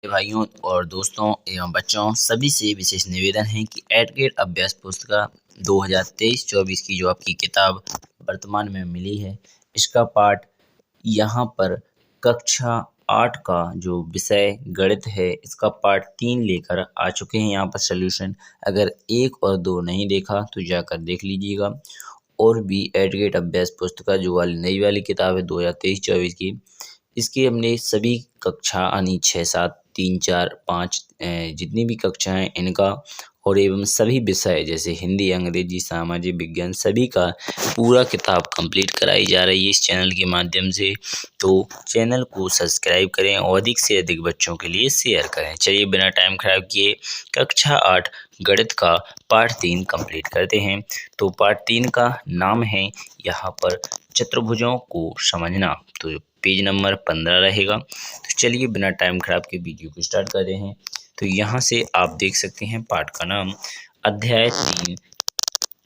भाइयों और दोस्तों एवं बच्चों सभी से विशेष निवेदन है कि एट ग्रेड अभ्यास पुस्तिका 2023-24 की जो आपकी किताब वर्तमान में मिली है, इसका पाठ यहाँ पर कक्षा 8 का जो विषय गणित है, इसका पाठ 3 लेकर आ चुके हैं। यहाँ पर सॉल्यूशन अगर 1 और 2 नहीं देखा तो जाकर देख लीजिएगा। और भी एट ग्रेड अभ्यास पुस्तिका जो वाली नई वाली किताब है 2023-24 की, इसकी हमने सभी कक्षा यानी 6, 7, 3, 4, 5 जितनी भी कक्षाएं इनका और एवं सभी विषय जैसे हिंदी, अंग्रेजी, सामाजिक विज्ञान सभी का पूरा किताब कंप्लीट कराई जा रही है इस चैनल के माध्यम से। तो चैनल को सब्सक्राइब करें और अधिक से अधिक बच्चों के लिए शेयर करें। चलिए बिना टाइम खराब किए कक्षा 8 गणित का पाठ 3 कंप्लीट करते हैं। तो पाठ 3 का नाम है यहाँ पर चतुर्भुजों को समझना। तो पेज नंबर 15 रहेगा। तो चलिए बिना टाइम खराब के वीडियो को स्टार्ट करते हैं। तो यहाँ से आप देख सकते हैं पाठ का नाम अध्याय 3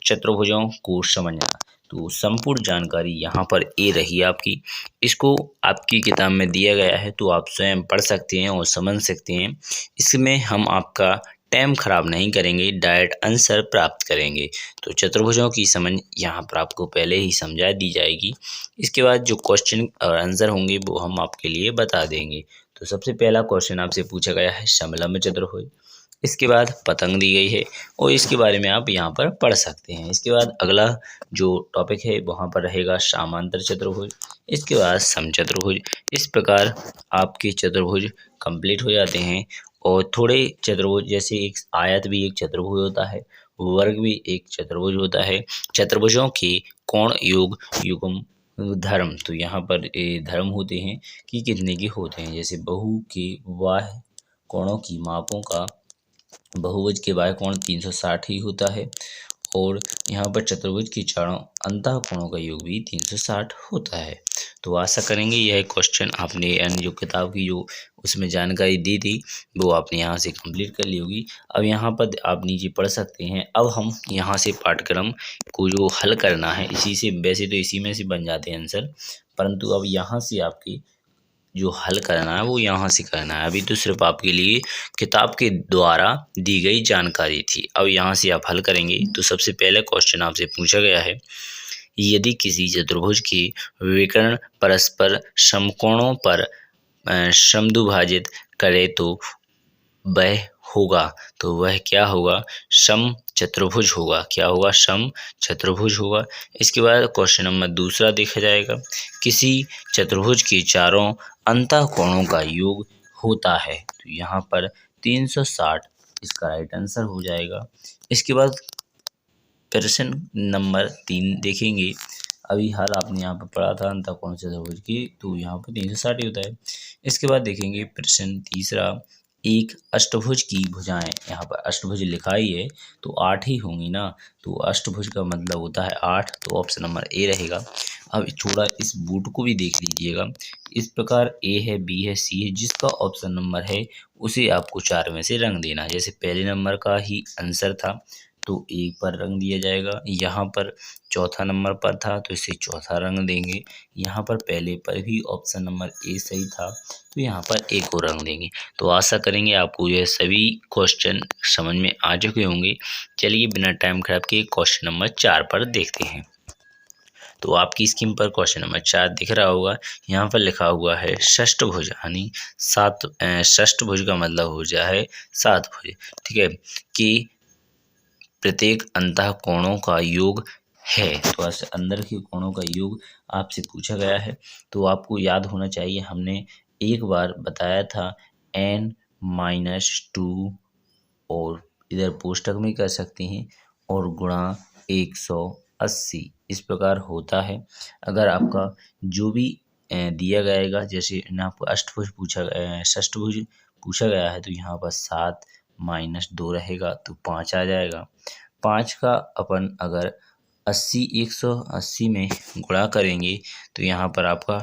चतुर्भुजों को समझना। तो संपूर्ण जानकारी यहाँ पर ए रही आपकी। इसको आपकी किताब में दिया गया है तो आप स्वयं पढ़ सकते हैं और समझ सकते हैं। इसमें हम आपका टाइम खराब नहीं करेंगे, डायरेक्ट आंसर प्राप्त करेंगे। तो चतुर्भुजों की समझ यहाँ पर आपको पहले ही समझा दी जाएगी। इसके बाद जो क्वेश्चन और आंसर होंगे वो हम आपके लिए बता देंगे। तो सबसे पहला क्वेश्चन आपसे पूछा गया है समलंब चतुर्भुज। इसके बाद पतंग दी गई है और इसके बारे में आप यहाँ पर पढ़ सकते हैं। इसके बाद अगला जो टॉपिक है वहाँ पर रहेगा समांतर चतुर्भुज। इसके बाद समचतुर्भुज। इस प्रकार आपके चतुर्भुज कंप्लीट हो जाते हैं। और थोड़े चतुर्भुज जैसे एक आयत भी एक चतुर्भुज होता है, वर्ग भी एक चतुर्भुज होता है। चतुर्भुजों के कोण योग युग्म धर्म। तो यहाँ पर धर्म होते हैं कि कितने के होते हैं। जैसे बहु के बाह्य कोणों की मापों का बहुभुज के बाह्य कोण 360 ही होता है। और यहाँ पर चतुर्भुज के चारों अंतः कोणों का योग भी 360 होता है। तो आशा करेंगे यह क्वेश्चन आपने यानी जो किताब की जो उसमें जानकारी दी थी वो आपने यहाँ से कंप्लीट कर ली होगी। अब यहाँ पर आप नीचे पढ़ सकते हैं। अब हम यहाँ से पाठ्यक्रम को जो हल करना है इसी से, वैसे तो इसी में से बन जाते हैं आंसर, परंतु अब यहाँ से आपकी जो हल करना है वो यहाँ से करना है। अभी तो सिर्फ आपके लिए किताब के द्वारा दी गई जानकारी थी। अब यहाँ से आप हल करेंगे। तो सबसे पहले क्वेश्चन आपसे पूछा गया है, यदि किसी चतुर्भुज के विकर्ण परस्पर समकोणों पर समद्विभाजित करे तो वह होगा। तो वह क्या होगा? सम चतुर्भुज होगा। क्या होगा? सम चतुर्भुज होगा। इसके बाद क्वेश्चन नंबर दूसरा देखा जाएगा, किसी चतुर्भुज के चारों अंतः कोणों का योग होता है। तो यहाँ पर 360 इसका राइट आंसर हो जाएगा। इसके बाद प्रश्न नंबर 3 देखेंगे। अभी हाल आपने यहाँ पर पढ़ा था अंतः कोण चतुर्भुज की, तो यहाँ पर 360 ही होता है। इसके बाद देखेंगे प्रश्न तीसरा, एक अष्टभुज की भुजाएं। यहाँ पर अष्टभुज लिखा ही है तो 8 ही होंगी ना। तो अष्टभुज का मतलब होता है 8। तो ऑप्शन नंबर ए रहेगा। अब थोड़ा इस बूट को भी देख लीजिएगा। इस प्रकार ए है, बी है, सी है, जिसका ऑप्शन नंबर है उसे आपको 4 में से रंग देना। जैसे पहले नंबर का ही आंसर था तो 1 पर रंग दिया जाएगा। यहाँ पर चौथा नंबर पर था तो इसे चौथा रंग देंगे। यहाँ पर पहले पर भी ऑप्शन नंबर ए सही था तो यहाँ पर ए को रंग देंगे। तो आशा करेंगे आपको यह सभी क्वेश्चन समझ में आ चुके होंगे। चलिए बिना टाइम खराब के क्वेश्चन नंबर 4 पर देखते हैं। तो आपकी स्क्रीन पर क्वेश्चन नंबर 4 दिख रहा होगा। यहाँ पर लिखा हुआ है षष्ठभुज यानी षष्ठभुज का मतलब हो जाए है 7 भुज। ठीक है, कि प्रत्येक अंतः कोणों का योग है। तो अंदर के कोणों का योग आपसे पूछा गया है। तो आपको याद होना चाहिए, हमने एक बार बताया था n-2 और इधर पोष्टक में कर सकते हैं और गुणा 180 इस प्रकार होता है। अगर आपका जो भी दिया गएगा, जैसे आपको अष्टभुज पूछा गया, षष्ठभुज पूछा गया है तो यहाँ पर 7 - 2 रहेगा तो 5 आ जाएगा। 5 का अपन अगर 80 180 में गुणा करेंगे तो यहाँ पर आपका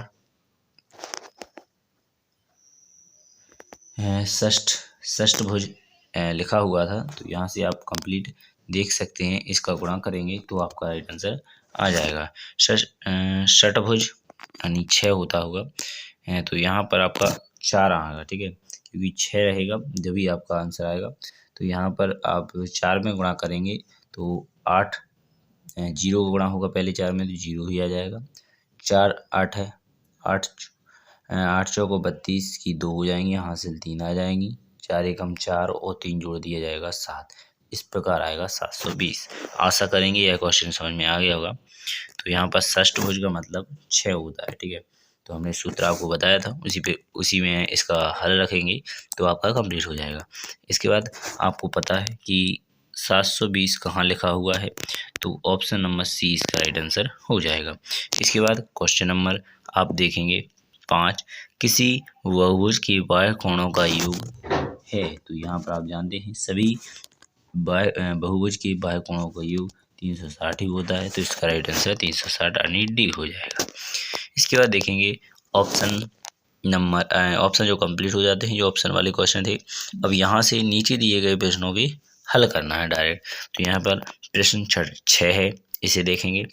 षष्ठभुज लिखा हुआ था। तो यहाँ से आप कंप्लीट देख सकते हैं। इसका गुणा करेंगे तो आपका राइट आंसर आ जाएगा। षष्ठभुज यानी 6 होता होगा। तो यहाँ पर आपका 4 आएगा। ठीक है, क्योंकि 6 रहेगा जभी आपका आंसर आएगा। तो यहाँ पर आप 4 में गुणा करेंगे तो 8 जीरो का गुणा होगा पहले 4 में, तो जीरो ही आ जाएगा। 4 8 है, 8 8 चौको 32 की 2 हो जाएंगी, हासिल 3 आ जाएंगी। 4 एकम 4 और 3 जोड़ दिया जाएगा 7। इस प्रकार आएगा 720। आशा करेंगे यह क्वेश्चन समझ में आ गया होगा। तो यहाँ पर षष्ठभुज का मतलब 6 होता है, ठीक है। तो हमने सूत्र आपको बताया था, उसी में इसका हल रखेंगे तो आपका कंप्लीट हो जाएगा। इसके बाद आपको पता है कि 720 कहाँ लिखा हुआ है, तो ऑप्शन नंबर सी इसका राइट आंसर हो जाएगा। इसके बाद क्वेश्चन नंबर आप देखेंगे 5, किसी बहुभुज के बाह्य कोणों का योग है। तो यहाँ पर आप जानते हैं सभी बहुभुज के बाह्य कोणों का योग 360 ही होता है, तो इसका राइट आंसर 360 यानी डी हो जाएगा। इसके बाद देखेंगे ऑप्शन जो कंप्लीट हो जाते हैं, जो ऑप्शन वाले क्वेश्चन थे। अब यहाँ से नीचे दिए गए प्रश्नों के हल करना है डायरेक्ट। तो यहाँ पर प्रश्न 6 है, इसे देखेंगे।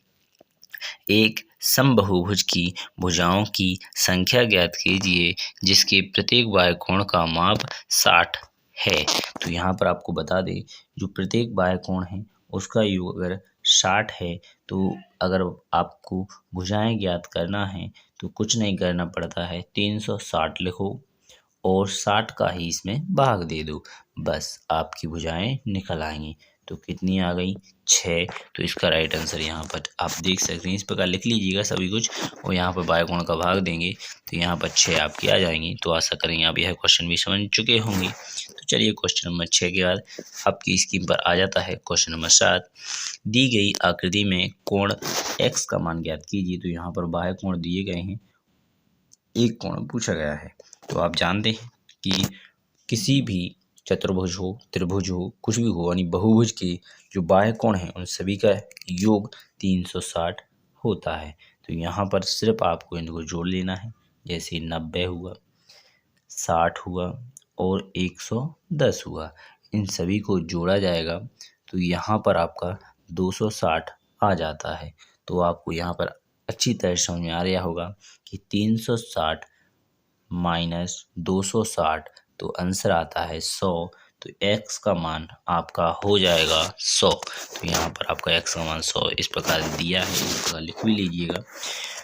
एक समबाहुभुज की भुजाओं की संख्या ज्ञात कीजिए जिसके प्रत्येक बाह्य कोण का माप 60 है। तो यहाँ पर आपको बता दें, जो प्रत्येक बाह्य कोण है उसका योग अगर 60 है, तो अगर आपको भुजाएं ज्ञात करना है तो कुछ नहीं करना पड़ता है, 360 लिखो और 60 का ही इसमें भाग दे दो, बस आपकी भुजाएं निकल आएंगी। तो कितनी आ गई? 6। तो इसका राइट आंसर यहाँ पर आप देख सकते हैं, इस प्रकार लिख लीजिएगा सभी कुछ और यहाँ पर बाह्य कोण का भाग देंगे तो यहाँ पर 6 आपकी आ जाएंगी। तो आशा करेंगे आप यह क्वेश्चन भी समझ चुके होंगे। तो चलिए क्वेश्चन नंबर 6 के बाद आपकी स्क्रीन पर आ जाता है क्वेश्चन नंबर 7, दी गई आकृति में कोण x का मान ज्ञात कीजिए। तो यहाँ पर बाह्य कोण दिए गए हैं, एक कोण पूछा गया है। तो आप जानते हैं कि किसी भी चतुर्भुज हो, त्रिभुज हो, कुछ भी हो, यानी बहुभुज के जो बाह्य कोण हैं उन सभी का योग 360 होता है। तो यहाँ पर सिर्फ आपको इनको जोड़ लेना है, जैसे 90 हुआ, 60 हुआ और 110 हुआ, इन सभी को जोड़ा जाएगा तो यहाँ पर आपका 260 आ जाता है। तो आपको यहाँ पर अच्छी तरह समझ में आ रहा होगा कि 360 माइनस 260, तो आंसर आता है 100। तो x का मान आपका हो जाएगा 100। तो यहाँ पर आपका x का मान 100 इस प्रकार दिया है, इस प्रकार लिख भी लीजिएगा।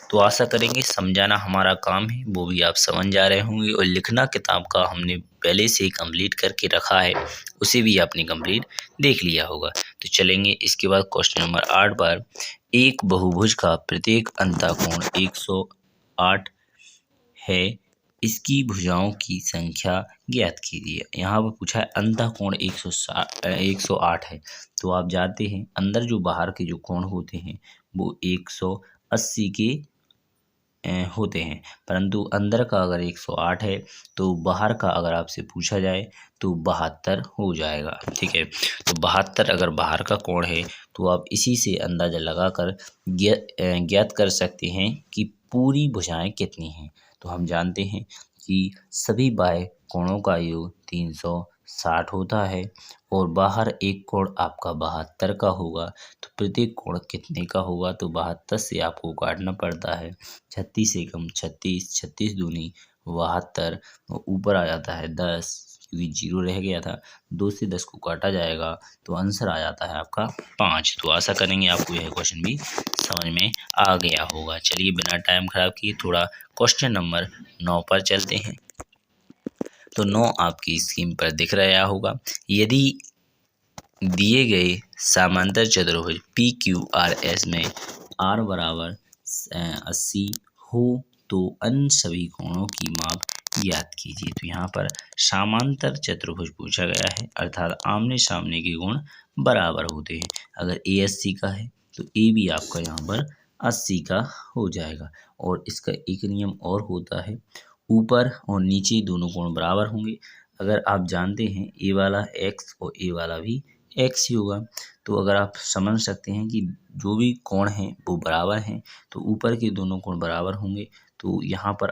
तो आशा करेंगे समझाना हमारा काम है वो भी आप समझ जा रहे होंगे, और लिखना किताब का हमने पहले से ही कंप्लीट करके रखा है, उसे भी आपने कंप्लीट देख लिया होगा। तो चलेंगे इसके बाद क्वेश्चन नंबर 8 पर, एक बहुभुज का प्रत्येक अंतःकोण 108 है, इसकी भुजाओं की संख्या ज्ञात कीजिए। यहाँ पर पूछा है अंतःकोण 108 है। तो आप जानते हैं अंदर जो बाहर के जो कोण होते हैं वो 180 के होते हैं, परंतु अंदर का अगर 108 है तो बाहर का अगर आपसे पूछा जाए तो 72 हो जाएगा, ठीक है। तो 72 अगर बाहर का कोण है तो आप इसी से अंदाजा लगाकर ज्ञात कर सकते हैं कि पूरी भुजाएं कितनी हैं। तो हम जानते हैं कि सभी बाह्य कोणों का योग 360 होता है और बाहर एक कोण आपका 72 का होगा। तो प्रत्येक कोण कितने का होगा? तो 72 से आपको काटना पड़ता है, 36 एकम 36, 36 दूनी 72, ऊपर आ जाता है 10 क्योंकि जीरो रह गया था, 2 से 10 को काटा जाएगा तो आंसर आ जाता है आपका 5। तो आशा करेंगे आपको यह क्वेश्चन भी समझ में आ गया होगा। चलिए बिना टाइम खराब किए थोड़ा क्वेश्चन नंबर 9 पर चलते हैं। तो 9 आपकी स्क्रीन पर दिख रहा होगा। यदि दिए गए समांतर चतुर्भुज PQRS में R बराबर 80 हो तो अन्य सभी कोणों की माप ज्ञात कीजिए। तो यहाँ पर समांतर चतुर्भुज पूछा गया है, अर्थात आमने सामने के कोण बराबर होते हैं। अगर A 80 का है तो A भी आपका यहाँ पर 80 का हो जाएगा। और इसका एक नियम और होता है, ऊपर और नीचे दोनों कोण बराबर होंगे। अगर आप जानते हैं A वाला x और A वाला भी x ही होगा, तो अगर आप समझ सकते हैं कि जो भी कोण हैं वो बराबर हैं तो ऊपर के दोनों कोण बराबर होंगे। तो यहाँ पर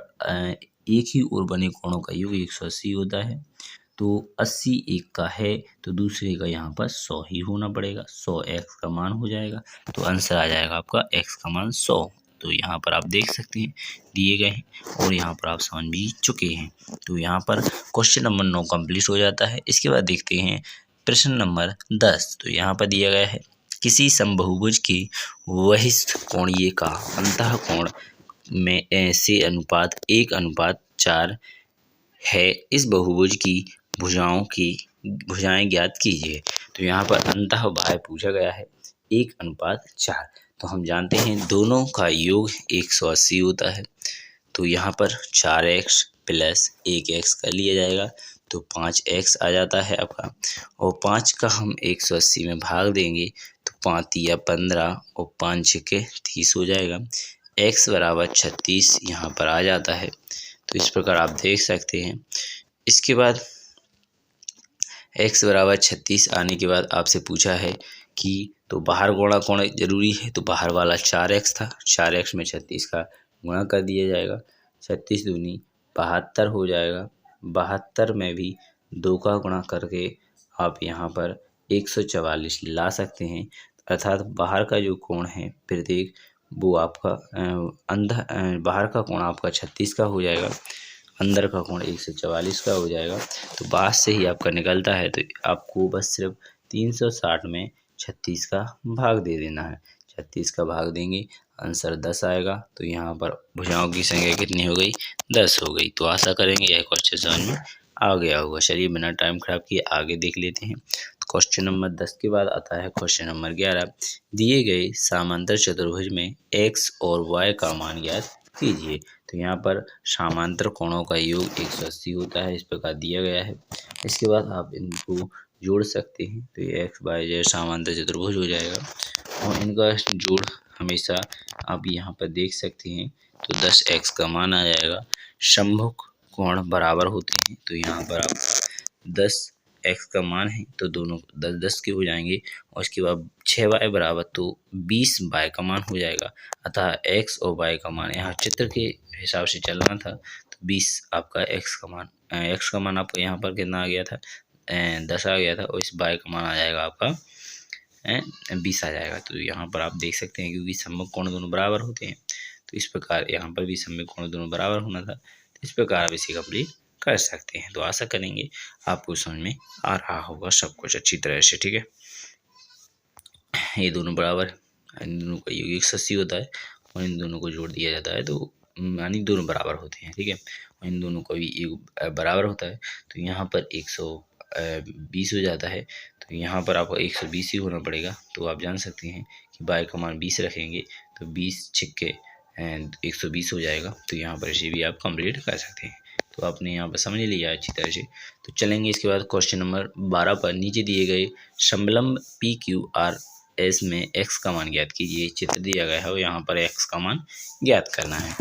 एक ही ओर बने कोणों का योग 180 होता है। तो 80 एक का है तो दूसरे का यहाँ पर 100 ही होना पड़ेगा, 100 x का मान हो जाएगा। तो आंसर आ जाएगा आपका x का मान 100। तो यहाँ पर आप देख सकते हैं दिए गए हैं और यहाँ पर आप समझ भी चुके हैं। तो यहाँ पर क्वेश्चन नंबर 9 कंप्लीट हो जाता है। इसके बाद देखते हैं प्रश्न नंबर 10। तो यहाँ पर दिया गया है किसी समबहुभुज के वहिस्थ कोणीय का अंतः कोण में से अनुपात 1:4 है। इस बहुभुज की भुजाएं ज्ञात कीजिए। तो यहाँ पर अंतः बाह्य पूछा गया है 1:4। तो हम जानते हैं दोनों का योग 180 होता है। तो यहाँ पर 4x प्लस 1x कर लिया जाएगा तो 5x आ जाता है आपका, और 5 का हम 180 में भाग देंगे तो 5 तिया 15 और 5 छके 30 हो जाएगा। x बराबर 36 यहाँ पर आ जाता है। तो इस प्रकार आप देख सकते हैं। इसके बाद x बराबर 36 आने के बाद आपसे पूछा है कि तो बाहर गुणा कोण जरूरी है, तो बाहर वाला 4x था, 4x में 36 का गुणा कर दिया जाएगा। 36 दूनी 72 हो जाएगा। 72 में भी 2 का गुणा करके आप यहाँ पर 144 ला सकते हैं। अर्थात बाहर का जो कोण है प्रत्येक वो आपका बाहर का कोण आपका 36 का हो जाएगा, अंदर का कोण 144 का हो जाएगा। तो बाद से ही आपका निकलता है। तो आपको बस सिर्फ 360 में 36 का भाग दे देना है। 36 का भाग देंगे आंसर 10 आएगा। तो यहाँ पर भुजाओं की संख्या कितनी हो गई? 10 हो गई। तो आशा करेंगे यह क्वेश्चन समझ में आ गया होगा। चलिए बिना टाइम खराब किए आगे देख लेते हैं। क्वेश्चन नंबर 10 के बाद आता है क्वेश्चन नंबर 11। दिए गए समांतर चतुर्भुज में x और y का मान ज्ञात कीजिए। तो यहाँ पर समांतर कोणों का योग 180 होता है, इस प्रकार दिया गया है। इसके बाद आप इनको जोड़ सकते हैं तो ये एक्स वाई जेड समांतर चतुर्भुज हो जाएगा, और इनका जोड़ हमेशा आप यहाँ पर देख सकते हैं। तो 10x का मान आ जाएगा। समभुज कोण बराबर होते हैं, तो यहाँ पर आप 10x का मान है तो दोनों 10-10 के हो जाएंगे, और उसके बाद 6y बराबर तो 20y का मान हो जाएगा। अतः x और y का मान यहाँ चित्र के हिसाब से चलना था, तो 20 आपका x का मान आपका यहाँ पर कितना आ गया था? 10 आ गया था, और इस y का मान आ जाएगा आपका 20 आ जाएगा। तो यहाँ पर आप देख सकते हैं क्योंकि समभुज कोण दोनों बराबर होते हैं, तो इस प्रकार यहाँ पर भी समभुज कोण दोनों बराबर होना था। तो इस प्रकार आप इसे कंप्लीट कर सकते हैं। तो आशा करेंगे आपको समझ में आ रहा होगा सब कुछ अच्छी तरह से। ठीक है, ये दोनों बराबर, इन दोनों का योग 180 होता है, और इन दोनों को जोड़ दिया जाता है तो यानी दोनों बराबर होते हैं। ठीक है, और इन दोनों का भी योग बराबर होता है, तो यहाँ पर 120 हो जाता है। तो यहाँ पर आपको 120 ही होना पड़ेगा। तो आप जान सकते हैं कि y का मान 20 रखेंगे तो 20 छिक्के 120 हो जाएगा। तो यहाँ पर इसे भी आप कंप्लीट कर सकते हैं। तो आपने यहाँ पर समझ लिया अच्छी तरह से। तो चलेंगे इसके बाद क्वेश्चन नंबर 12 पर। नीचे दिए गए समलंब PQRS में x का मान ज्ञात कीजिए। चित्र दिया गया है और यहाँ पर x का मान ज्ञात करना है।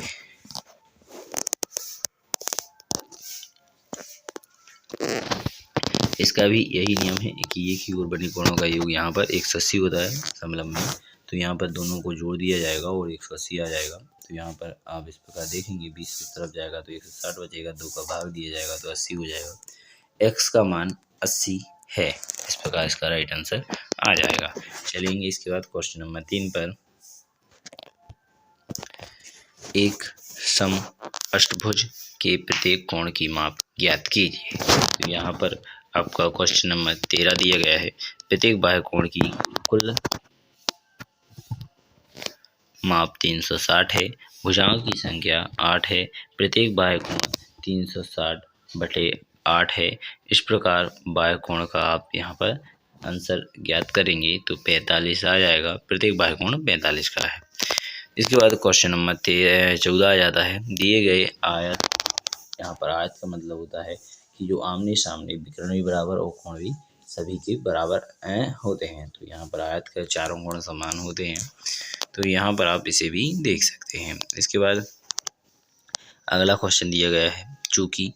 इसका भी यही नियम है कि एक ही ओर बने कोणों का योग यहाँ पर 180 होता है समलंब में। तो यहाँ पर दोनों को जोड़ दिया जाएगा और 180 आ जाएगा। तो यहाँ पर आप इस प्रकार देखेंगे 20 की तरफ जाएगा तो 160 बचेगा, 2 का भाग दिया जाएगा तो 80 हो जाएगा। x का मान 80 है, इस प्रकार इसका राइट आंसर आ जाएगा। चलेंगे इसके बाद क्वेश्चन नंबर 3 पर। एक सम अष्टभुज के प्रत्येक कोण की माप ज्ञात कीजिए। तो यहाँ पर आपका क्वेश्चन नंबर 13 दिया गया है। प्रत्येक बाह्य कोण की कुल माप 360 है। भुजाओं की संख्या 8 है। प्रत्येक बाह्य कोण 360/8 है। इस प्रकार बाह्य कोण का आप यहाँ पर आंसर ज्ञात करेंगे तो 45 आ जाएगा। प्रत्येक बाह्य कोण 45 का है। इसके बाद क्वेश्चन नंबर 14 आ जाता है। दिए गए आयत, यहाँ पर आयत का मतलब होता है कि जो आमने सामने विकर्ण भी बराबर और कोण भी सभी के बराबर होते हैं। तो यहाँ पर आयत के चारों कोण समान होते हैं। तो यहाँ पर आप इसे भी देख सकते हैं। इसके बाद अगला क्वेश्चन दिया गया है। चूंकि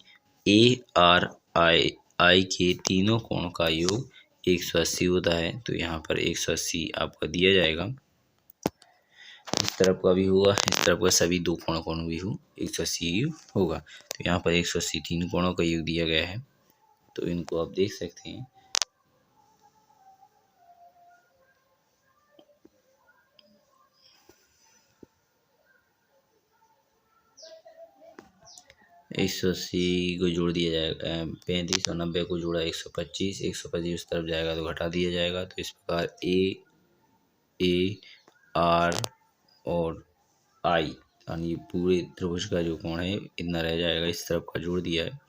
ARI के तीनों कोण का योग 180 होता है, तो यहाँ पर 180 आपका दिया जाएगा। इस तरफ का भी होगा, इस तरफ का सभी दो कोण भी हो 180 होगा। तो यहाँ पर 180 तीन कोणों का योग दिया गया है, तो इनको आप देख सकते हैं। 180 को जोड़ दिया जाएगा, 35 और 90 को जोड़ा 125, 125 उस तरफ जाएगा तो घटा दिया जाएगा। तो इस प्रकार ए आर और आई यानी पूरे त्रिभुज का जो कोण है इतना रह जाएगा, इस तरफ का जोड़ दिया है।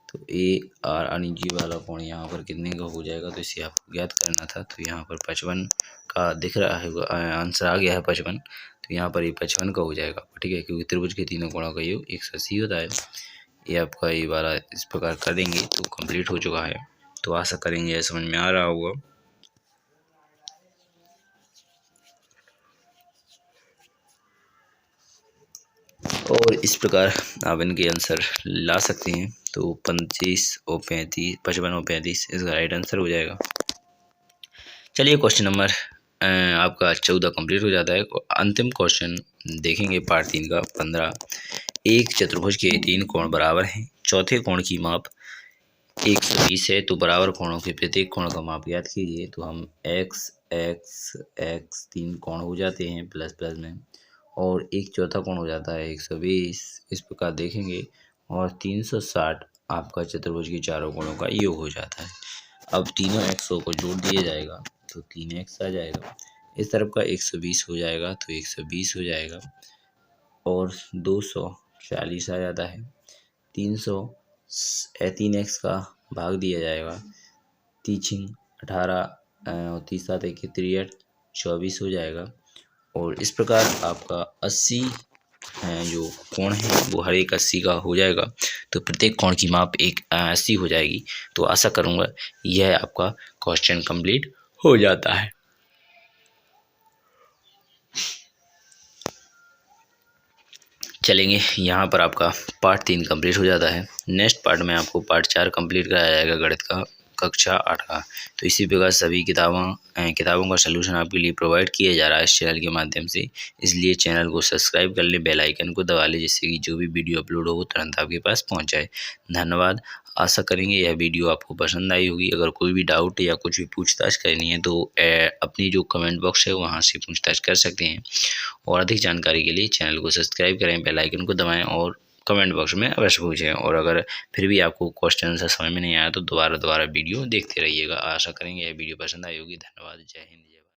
तो ए आर यानी जी वाला कोण यहाँ पर कितने का हो जाएगा, तो इसे आपको ज्ञात करना था। तो यहाँ पर 55 का दिख रहा है, आंसर आ गया है 55। तो यहाँ पर ये 55 का हो जाएगा, ठीक है, क्योंकि त्रिभुज के तीनों कोणों का योग 180 होता है। ये आपका ये वाला इस प्रकार करेंगे तो कंप्लीट हो चुका है। तो आशा करेंगे ये समझ में आ रहा होगा। और इस प्रकार आप इनके आंसर ला सकते हैं। तो 25 और 35, 55 और 35 इसका राइट आंसर हो जाएगा। चलिए क्वेश्चन नंबर आपका 14 कंप्लीट हो जाता है। अंतिम क्वेश्चन देखेंगे पार्ट 3 का 15। एक चतुर्भुज के 3 कोण बराबर हैं, चौथे कोण की माप 120 है, तो बराबर कोणों के प्रत्येक कोण का माप ज्ञात कीजिए। तो हम x x x 3 कोण हो जाते हैं प्लस प्लस में, और एक चौथा कोण हो जाता है 120, इस प्रकार देखेंगे। और 360 आपका चतुर्भुज के चारों कोणों का योग हो जाता है। अब तीनों एक्सों को जोड़ दिया जाएगा तो 3x आ जाएगा, इस तरफ का 120 हो जाएगा तो 120 हो जाएगा, और 240 आ जाता है। 3x का भाग दिया जाएगा, 18 और 30 7 63 24 हो जाएगा। और इस प्रकार आपका 80 जो कोण है वो हर एक 80 का हो जाएगा। तो प्रत्येक कोण की माप 80 हो जाएगी। तो आशा करूँगा यह आपका क्वेश्चन कंप्लीट हो जाता है। चलेंगे यहाँ पर आपका पार्ट 3 कंप्लीट हो जाता है। नेक्स्ट पार्ट में आपको पार्ट 4 कंप्लीट कराया जाएगा गणित का कक्षा 8 का। तो इसी प्रकार सभी किताबों का सलूशन आपके लिए प्रोवाइड किया जा रहा है इस चैनल के माध्यम से। इसलिए चैनल को सब्सक्राइब कर ले, बेल आइकन को दबा ले, जिससे कि जो भी वीडियो अपलोड हो वो तुरंत आपके पास पहुंच जाए। धन्यवाद। आशा करेंगे यह वीडियो आपको पसंद आई होगी। अगर कोई भी डाउट या कुछ भी पूछताछ करनी है तो अपनी जो कमेंट बॉक्स है वहाँ से पूछताछ कर सकते हैं। और अधिक जानकारी के लिए चैनल को सब्सक्राइब करें, बेल आइकन को दबाएं और कमेंट बॉक्स में अवश्य पूछें। और अगर फिर भी आपको क्वेश्चन समझ में नहीं आया तो दोबारा वीडियो देखते रहिएगा। आशा करेंगे यह वीडियो पसंद आई होगी। धन्यवाद। जय हिंद।